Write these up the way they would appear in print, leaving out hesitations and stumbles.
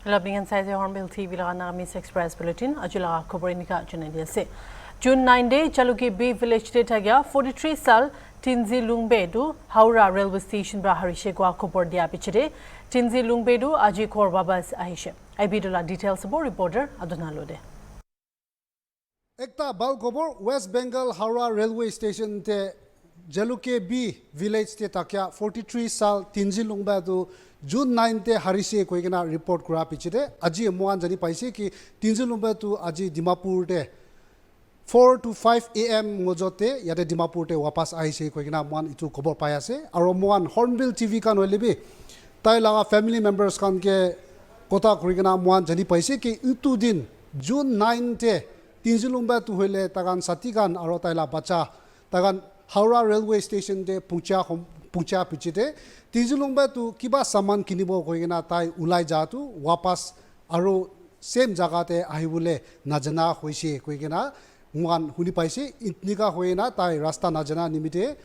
Labingan sa HornbillTV laga NAGAMESE Express Bulletin ajula khoborenika janai ase. June 9 day Chaluki B village te thagya 43 sal Tinzi Lungbedu Haura railway station bra harishe kwa khobor dia pichide Tinzi Lungbedu aji khor babas ahishe. Ibidula details abo reporter Aduna Lode. Ekta bal khobor West Bengal Haura railway station te Jaluke B village te takya 43 sal Tinzi Lungbedu June 9 te harise koigena report kura pichide aji moan jani paise ki Tinzi Lungbedu aji Dimapur te 4 to 5 AM ngojote yate Dimapur te wapas aise koigena moan itu khobor pai ase aro moan Hornbill TV kan hoilebi tai laga family members kan ke kota korigena moan jani paise ki itu din June 9 te Tinzi Lungbedu hoile tagan satigan aro tai la bacha tagan Haura railway station te pucha pichite Tinzi Lungbedu kiba saman kinibo koigena tai ulai jatu wapas aro same jaga te ahibule najana hoise koigena muan huni paise itnika hoina tai rasta najana nimite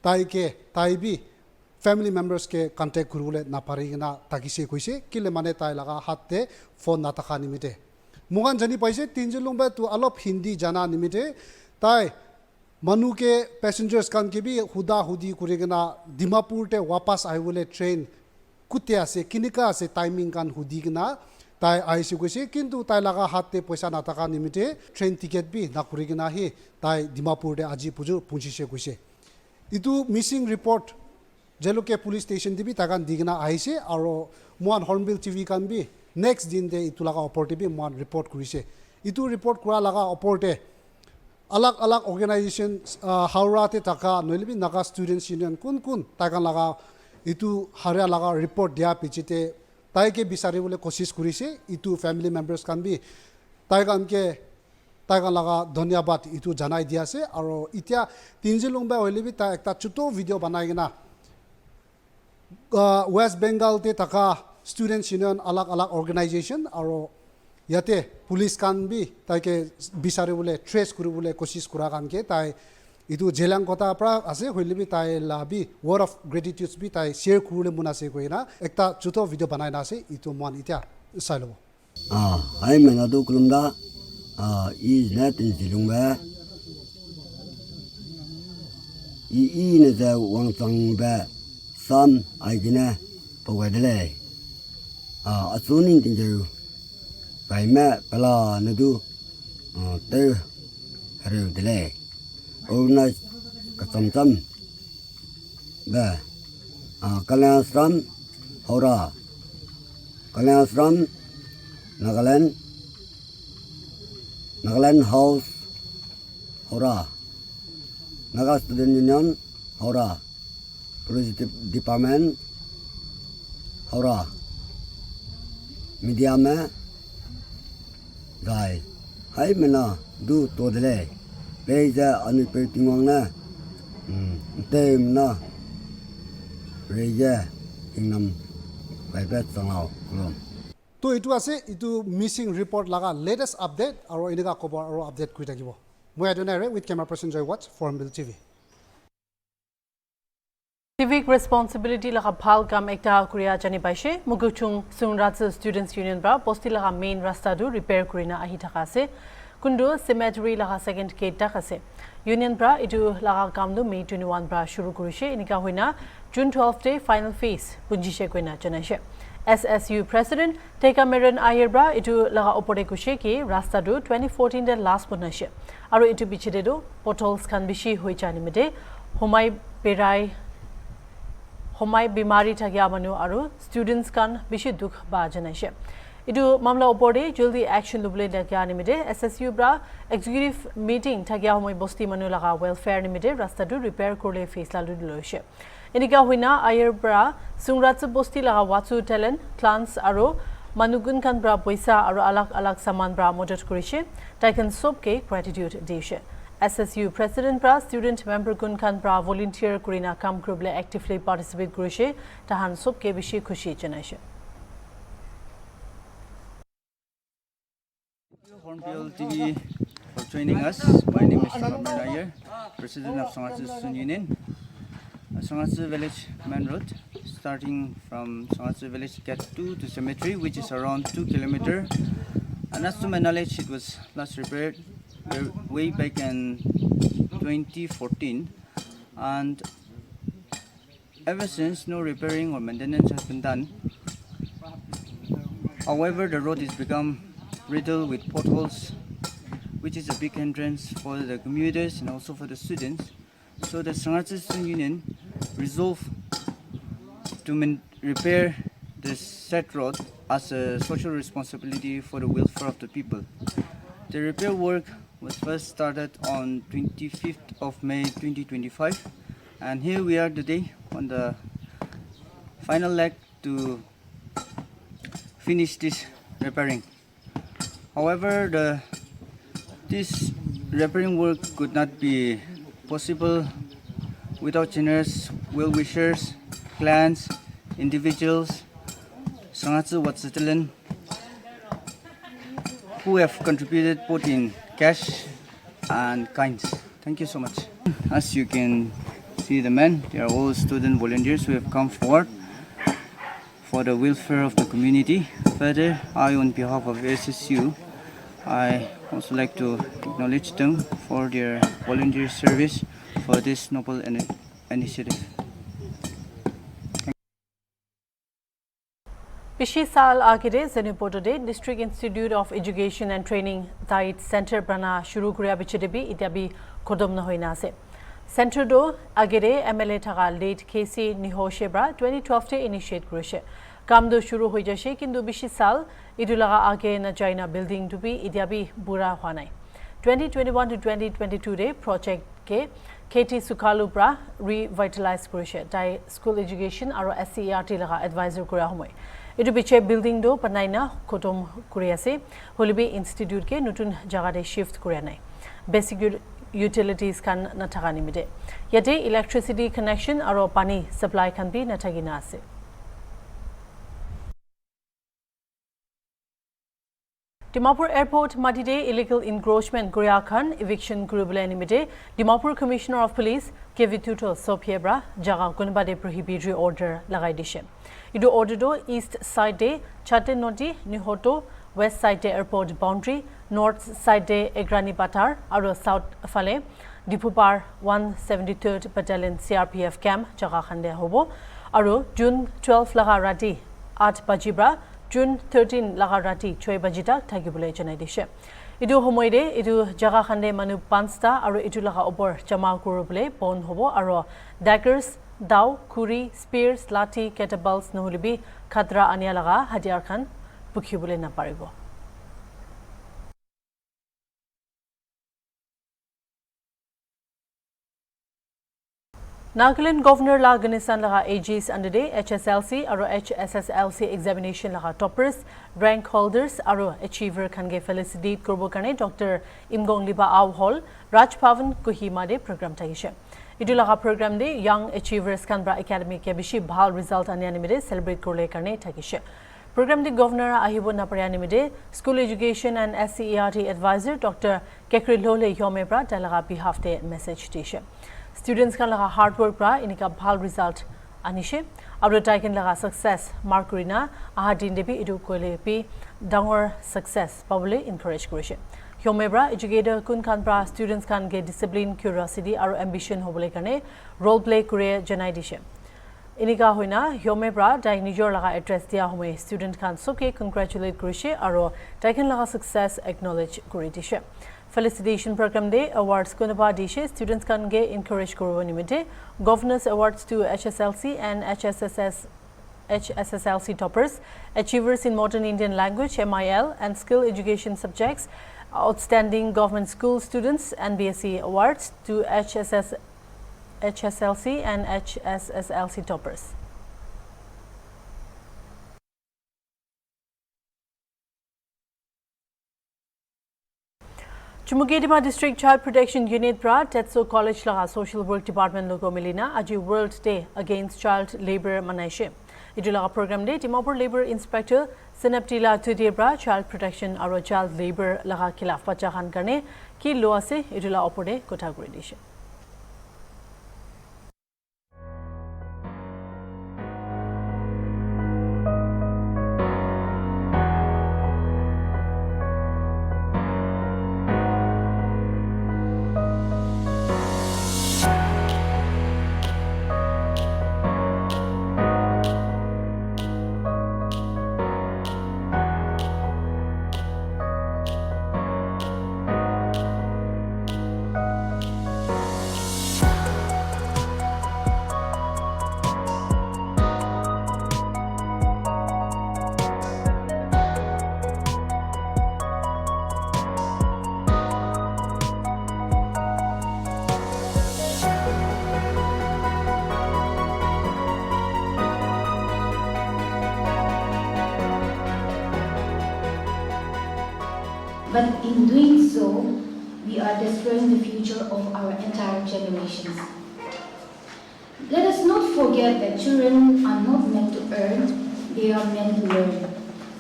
tai bi family members ke contact kurule na parigena takise koise kile mane tai laga hatte phone na taka nimite mugan jani paise Tinzi Lungbedu alop hindi jana nimite tai manu ke passengers kan ke bi huda hudi kurigena Dimapur te wapas aibule train kutte ase kinika ase timing kan hudi gna tai aisi koise kintu tai laga hatte paisa na taka nimite train ticket bi na kurigena hi tai Dimapur te aji puju punchise koise itu missing report Jaluke police station dibi tagan digna aise aro moan Hornbill TV kan bi next din de itu laga oporte bi moan report kurise itu report kura laga oporte alag organization Haura te taka noilibi Naga students union kun tagan laga itu haria laga report dia pichite tai ke bisari bole kosis kurise itu family members kan bi tagan laga dhanyabad itu janai dia ase aro itia Tinzi Lungbedu hoilibi ta ekta chuto video banai gina West Bengal te taka students union alag organization aro yate police kan bi tai ke bisari bole trace kuri bole kosis kura kan ke tai itu jelang kota pra ase hoilibi tai la bi word of gratitude bi tai share kurule munase koina ekta chuto video banai na ase itu mon itia sailo ai mena do kulumda is net in Zilungba I ne za wang tang ba sam ai gina pawedele asunin tinju bai ma pala nadu te haru dele ona kasamsam ba kalasram Haura kalasram Nagaland House Haura Naga Student Union Haura Police Department Haura Media में गाय हाय मना दू तो दले बेजा अनिपेटिंग ना तेम ना रेजा इंगम बाइबेट संगाव coulomb to itu ase itu missing report laga latest update aro inega cover aro update kuri takibo moi adonare with camera person Joy Watch Hornbill TV Civic responsibility laga bhal kam ekta kuriya jani paise muguchung sunrat students union bra posti laga main rasta du repair kurina ahi thaka ase kundu cemetery laga second gate tak ase union bra itu laga kam du May 21 bra shuru kurise inika hoina June 12 day final phase punjishe koina janaise SSU president Teka Meron Ayer bra itu laga opore kushe ki rasta du 2014 de last punashe aro itu bichide du potholes kan bishi hoi jani mide homai bimari thagya manu aru students kan bishi dukh ba janaise idu mamla opore joldi action lubule dakya nimide SSU bra executive meeting thagya homai bosti manu laga welfare nimide rasta du repair korle faisla luloise inika hoina Ayer bra sungrat bosti laga watsu talent clans aru manugun kan bra poisa aru alag saman bra modot korise taikan sobke gratitude deise SSU President Pra student member Gun Khan Pra volunteer Kurina Kam Gruble actively participate Grishe Tahan Sub Kebishi Kushi Janashe. Hornbill TV for joining us. My name is Teka Meron, President of Songatsu Student Union, Songatsu Village Main Road, starting from Sangatsu village get to cemetery, which is around 2 kilometers. And as to my knowledge, it was last repaired way back in 2014, and ever since no repairing or maintenance has been done. However, the road has become riddled with potholes, which is a big hindrance for the commuters and also for the students. So the Sangatsu Student Union resolved to repair this said road as a social responsibility for the welfare of the people. The repair work was first started on 25th of May 2025, and here we are today on the final leg to finish this repairing. However, this repairing work could not be possible without generous well-wishers, clans, individuals, Sangatsu Watsutilan, who have contributed both in cash and kinds. Thank you so much. As you can see the men, they are all student volunteers who have come forward for the welfare of the community. Further, I, on behalf of SSU, I also like to acknowledge them for their volunteer service for this noble initiative. Pishi Sal Agire Zenipotode District Institute of Education and Training Diet Center Brana Shuru Kuria Bichidebi Itabi Kodom Nahoinase. Center do Agire MLA Taga late KC Nihoshebra 2012 te initiate Kurushe. Kamdo Shuru Hojashe Kindu Bishi Sal Idulaga Age na China building to be Idiabi Bura Hwanai. 2021 to 2022 de project ke KT Sukalu Bra revitalize Kurushe. Dai school education aro SCERT laga advisor Kuria Homoy. Itu biche building do panaina kotom kuriase holibi institute ke nutun jagade shift kurianai basic utilities kan nathagani mide yate electricity connection aro pani supply kan bi nathagina ase Dimapur Airport Matide illegal encroachment Korea Khan eviction kurubule nimide Dimapur Commissioner of Police Kevituto Sopiebra jaga kunbade prohibitory order lagai dishe Idu order do east side de Chate Nodi Nihoto west side de airport boundary north side de Egrani Batar aro south fale Dipupar 173rd Battalion CRPF camp jaga khande hobo aro June 12 laga rati 8 bajibra June 13 laga rati 6 bajita thagibule janai dishe Idu homoide idu jaga khande manu 5ta aro itu laga opor jama kurubule pon hobo aro daggers Dao, Kuri, Spears, Lati, Kettlebells, Nohulibi, Khadra Ania laga Hadiar Khan Bukhibule na paribo. Nagaland Governor la Ganisan laga AGs under day HSLC aro HSSLC examination laga toppers, rank holders aro achiever kange felicitate korbo karne Dr. Imgong Liba Aw Hall, Raj Bhavan Kohima de program tagishe. Idulaga program de young achievers Canberra Academy ke bishi bhal result anianimide celebrate korle karne tagishe. Program de governor ahibo naparianimide school education and SCERT advisor Dr. Kekri Lole Yomebra dalaga behalf de message tishe. Students kan laga hard work bra inika bhal result anishe aro taiken laga success markurina ahadin debi idu kole pi dangor success probably encourage korishe. Yomebra educator kun kanbra students kan ge discipline curiosity aro ambition hobole karne role play kure janai dishe inika hoina Yomebra dai nijor laga address dia home student kan soke congratulate korishe aro taiken laga success acknowledge kore dishe felicitation program de awards kunaba dishe students kan ge encourage korbo nimite governors awards to HSLC and HSSLC toppers achievers in modern Indian language MIL and skill education subjects outstanding government school students and BSc awards to HSLC and HSSLC toppers. Chumugedima District Child Protection Unit Pra Tetso College Laga Social Work Department Logo Milina Aji World Day Against Child Labor Manaishe. Idulaga program de Dimapur Labor Inspector Senaptila Tudibra Child Protection aro Child Labor Laga Khilaf Pachahan Karne ki Loa se Idula Opode Kotaguri dishe. But in doing so, we are destroying the future of our entire generations. Let us not forget that children are not meant to earn, they are meant to learn.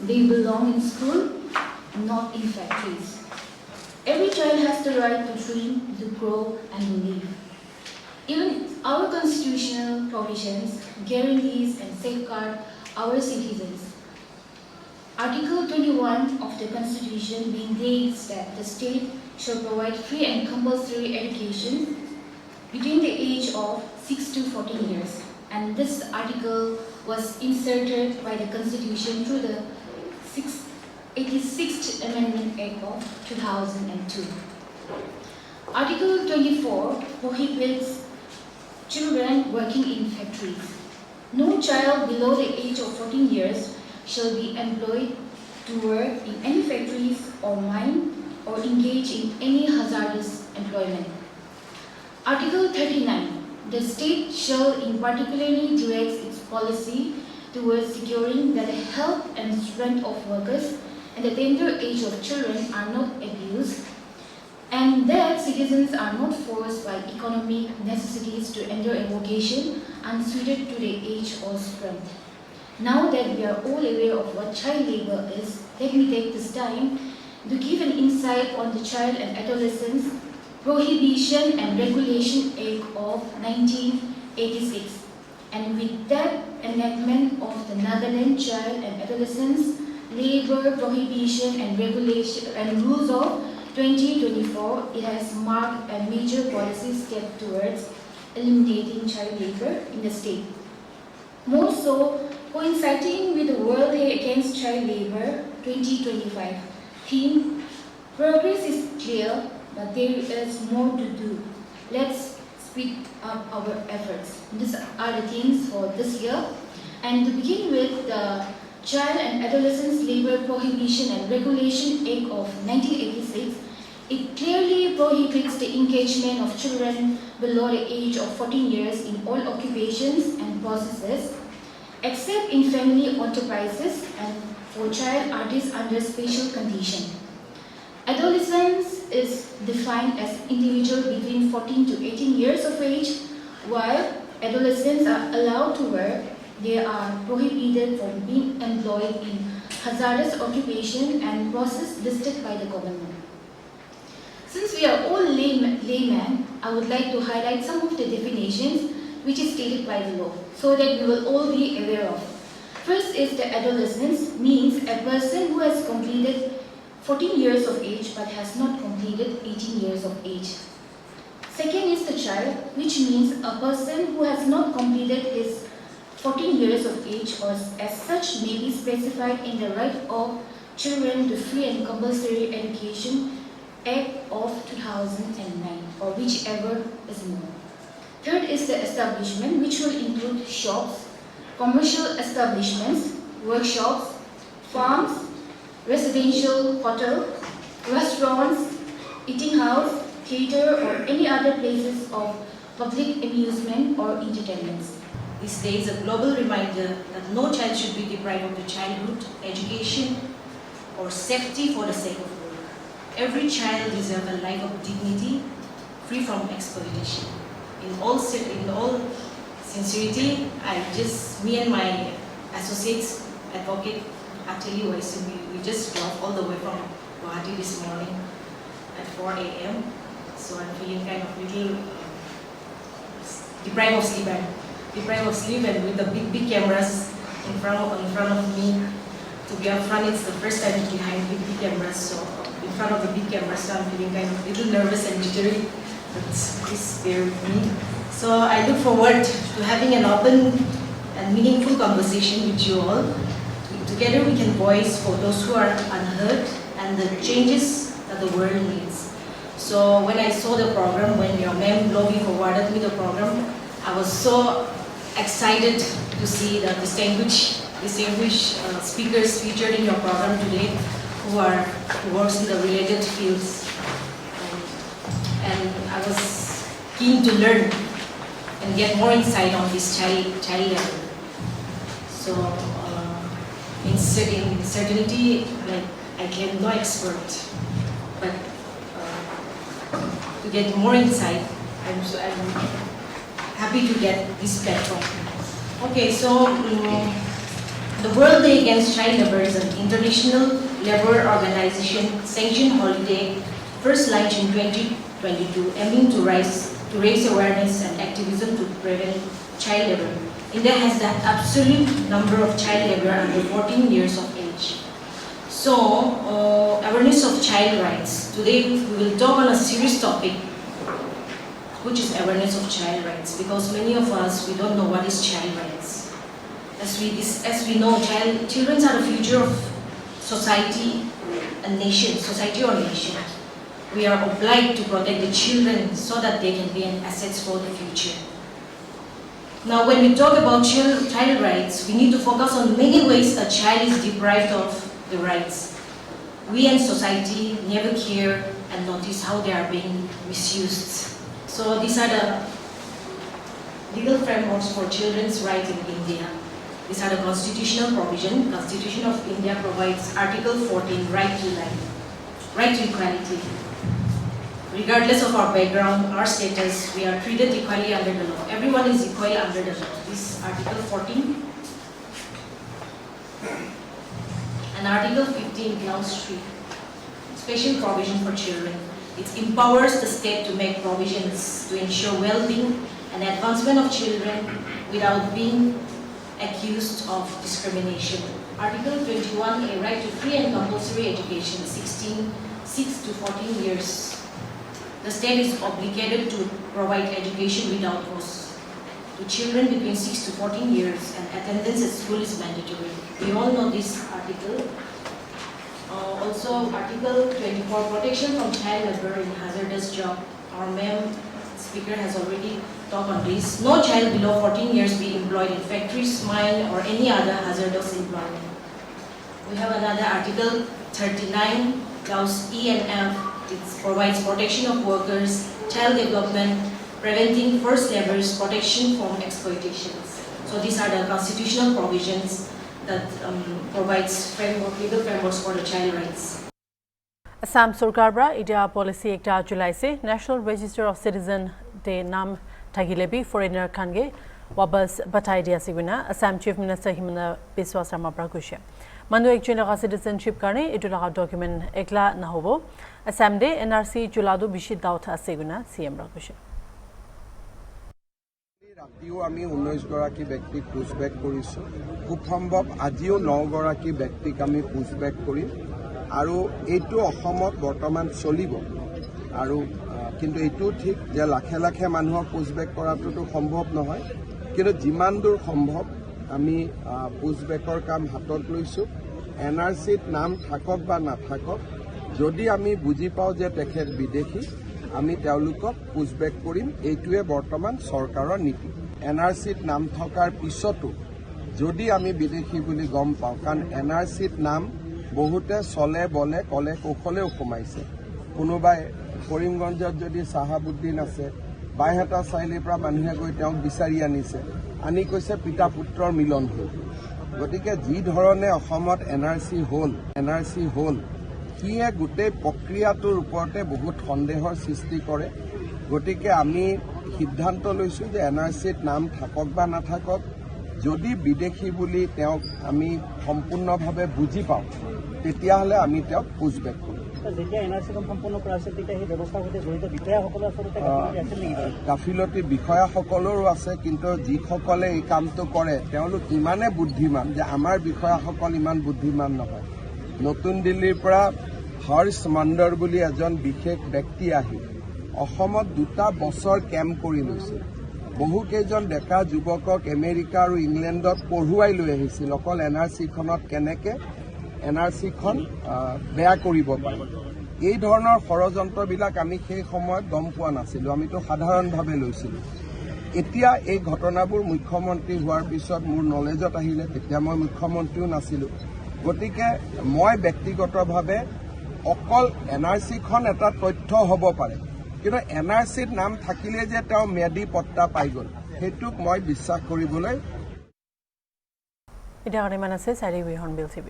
They belong in school, not in factories. Every child has the right to dream, to grow, and to live. Even our constitutional provisions guarantees and safeguard our citizens. Article 21 of the Constitution maintains that the state shall provide free and compulsory education between the age of 6 to 14 years. And this article was inserted by the Constitution through the 86th Amendment Act of 2002. Article 24 prohibits children working in factories. No child below the age of 14 years shall be employed to work in any factories or mine or engage in any hazardous employment. Article 39. The state shall in particularly direct its policy towards securing that the health and strength of workers and the tender age of children are not abused, and that citizens are not forced by economic necessities to enter a vocation unsuited to their age or strength. Now that we are all aware of what child labor is, let me take this time to give an insight on the Child and Adolescents Prohibition and Regulation Act of 1986. And with that enactment of the Nagaland Child and Adolescents Labor Prohibition and Regulation and Rules of 2024, it has marked a major policy step towards eliminating child labor in the state. More so, coinciding with the World Day Against Child Labor 2025 theme, progress is clear, but there is more to do. Let's speed up our efforts. These are the themes for this year. And to begin with, the Child and Adolescents Labor Prohibition and Regulation Act of 1986, it clearly prohibits the engagement of children below the age of 14 years in all occupations and processes, except in family enterprises and for child artists under special condition. Adolescence is defined as individuals between 14 to 18 years of age. While adolescents are allowed to work, they are prohibited from being employed in hazardous occupation and process listed by the government. Since we are all laymen, I would like to highlight some of the definitions which is stated by the law, so that we will all be aware of. First is the adolescence, means a person who has completed 14 years of age but has not completed 18 years of age. Second is the child, which means a person who has not completed his 14 years of age or as such may be specified in the Right of Children to Free and Compulsory Education Act of 2009, or whichever is more. Third is the establishment, which will include shops, commercial establishments, workshops, farms, residential hotel, restaurants, eating house, theatre, or any other places of public amusement or entertainments. This day is a global reminder that no child should be deprived of the childhood, education, or safety for the sake of work. Every child deserves a life of dignity, free from exploitation. In all sincerity, me and my associates, advocate Ateli Waisu, we just drove all the way from Guwahati this morning at 4 a.m. So I'm feeling kind of little deprived of sleep, and with the big cameras in front of me. To be up front, it's the first time behind big cameras. So in front of the big cameras, so I'm feeling kind of little nervous and jittery. But please bear with me. So I look forward to having an open and meaningful conversation with you all. Together we can voice for those who are unheard and the changes that the world needs. So when I saw the program, when your ma'am Lobby forwarded me the program, I was so excited to see that distinguished speakers featured in your program today who works in the related fields. And I was keen to learn and get more insight on this child level. So in certainty, like I am no expert, but to get more insight, I'm happy to get this platform. Okay, so the World Day Against Child Labor is an international labor organization sanctioned holiday first launched in 2022, aiming to raise awareness and activism to prevent child labor. India has the absolute number of child labor under 14 years of age. So, awareness of child rights. Today we will talk on a serious topic, which is awareness of child rights, because many of us, we don't know what is child rights. As we know, children are the future of society and nation, society or nation. We are obliged to protect the children so that they can be an asset for the future. Now, when we talk about child rights, we need to focus on many ways a child is deprived of the rights. We and society never care and notice how they are being misused. So these are the legal frameworks for children's rights in India. These are the constitutional provision. Constitution of India provides Article 14, right to life, right to equality. Regardless of our background, our status, we are treated equally under the law. Everyone is equal under the law. This Article 14 and Article 15, Clause 3, special provision for children. It empowers the state to make provisions to ensure well-being and advancement of children without being accused of discrimination. Article 21, a right to free and compulsory education, 6 to 14 years. The state is obligated to provide education without cost to children between 6 to 14 years, and attendance at school is mandatory. We all know this article. Also, Article 24, protection from child labor in hazardous job. Our speaker has already talked on this. No child below 14 years be employed in factories, mine, or any other hazardous employment. We have another Article 39, Clause E and F. It provides protection of workers, child development, preventing forced labors, protection from exploitations. So these are the constitutional provisions that provides legal frameworks for the child rights. Assam Sarkar bra India policy ekta July se National Register of Citizen de nam thagilebi foreigner khange wabas batai dia siguna Assam Chief Minister Himanta Biswa Sarma bra kushe manu ekjon laga citizenship karne etu laga document ekla na hobo Assam de NRC juladu bishi daut aseguna CM bra kushe ৰাতিও আমি 19 গৰাকী ব্যক্তিক পুছবেক কৰিছো খুব সম্ভৱ আজিও 9 গৰাকী ব্যক্তিক আমি পুছবেক কৰিম আৰু এইটো অসমত বৰ্তমান চলিব আৰু কিন্তু এইটো ঠিক যে লাখে লাখে মানুহক পুছবেক কৰাটো সম্ভৱ নহয় কিন্তু যিমান দূৰ সম্ভৱ আমি পুছবেকৰ কাম হাতত লৈছো এনআৰসিত নাম থাকক বা নাথাকক যদি আমি বুজি পাও যে তেখেত বিদেশী আমি তেওঁলোকক পুছবেক কৰিম এইটোৱে বৰ্তমান চৰকাৰৰ নীতি এনআৰসিত নাম থকাৰ পিছতো যদি আমি বিদেশী বুলি গম পাওঁ কাৰণ এনআৰসিত নাম বহুতে চলে বলে কলে কৌশলেও সোমাইছে কোনোবাই কৰিমগঞ্জত যদি সাহাবুদ্দিন আছে বাইহাটা চাইলিৰ পৰা মানুহে গৈ তেওঁক বিচাৰি আনিছে আনি কৈছে পিতা পুত্ৰৰ মিলন হ'ল গতিকে যি ধৰণে অসমত এনআৰসি হ'ল কিয়ে গোটেই প্ৰক্ৰিয়াটোৰ ওপৰতে বহুত সন্দেহৰ সৃষ্টি কৰে গতিকে আমি সিদ্ধান্ত লৈছো যে এনআৰসিত নাম থাকক বা নাথাকক যদি বিদেশী বুলি তেওঁক আমি সম্পূৰ্ণভাৱে বুজি পাওঁ তেতিয়াহ'লে আমি তেওঁক পুছবেক কৰিম যেতিয়া এনআৰসিখন সম্পূৰ্ণ কৰা হৈছে তেতিয়া সেই ব্যৱস্থাৰ সৈতে জড়িত বিষয়াসকলৰ আচলতে আছে নেকি গাফিলতি বিষয়াসকলৰো আছে কিন্তু যিসকলে এই কামটো কৰে তেওঁলোক ইমানে বুদ্ধিমান যে আমাৰ বিষয়াসকল ইমান বুদ্ধিমান নহয় নতুন দিল্লীৰ পৰা হৰ্ষ মণ্ডৰ বুলি এজন বিশেষ ব্যক্তি আহি অসমত 2টা বছৰ কেম্প কৰি লৈছে বহুকেইজন ডেকা যুৱকক আমেৰিকা আৰু ইংলেণ্ডত পঢ়ুৱাই লৈ আহিছিল অকল এনআৰসিখনত কেনেকে এনআৰসিখন বেয়া কৰিব পাৰে এই ধৰণৰ ষড়যন্ত্ৰবিলাক আমি সেই সময়ত গম পোৱা নাছিলো আমিতো সাধাৰণভাৱে লৈছিলো এতিয়া এই ঘটনাবোৰ মুখ্যমন্ত্ৰী হোৱাৰ পিছত মোৰ নলেজত আহিলে তেতিয়া মই মুখ্যমন্ত্ৰীও নাছিলো গতিকে মই ব্যক্তিগতভাৱে অকল এনআৰসিখন এটা তথ্য হ'ব পাৰে কিন্তু এনআৰসিত নাম থাকিলে যে তেওঁ ম্যাদী পট্টা পাই গ'ল সেইটোক মই বিশ্বাস কৰিবলৈ এটা মানে আছে চাৰি Hornbill TV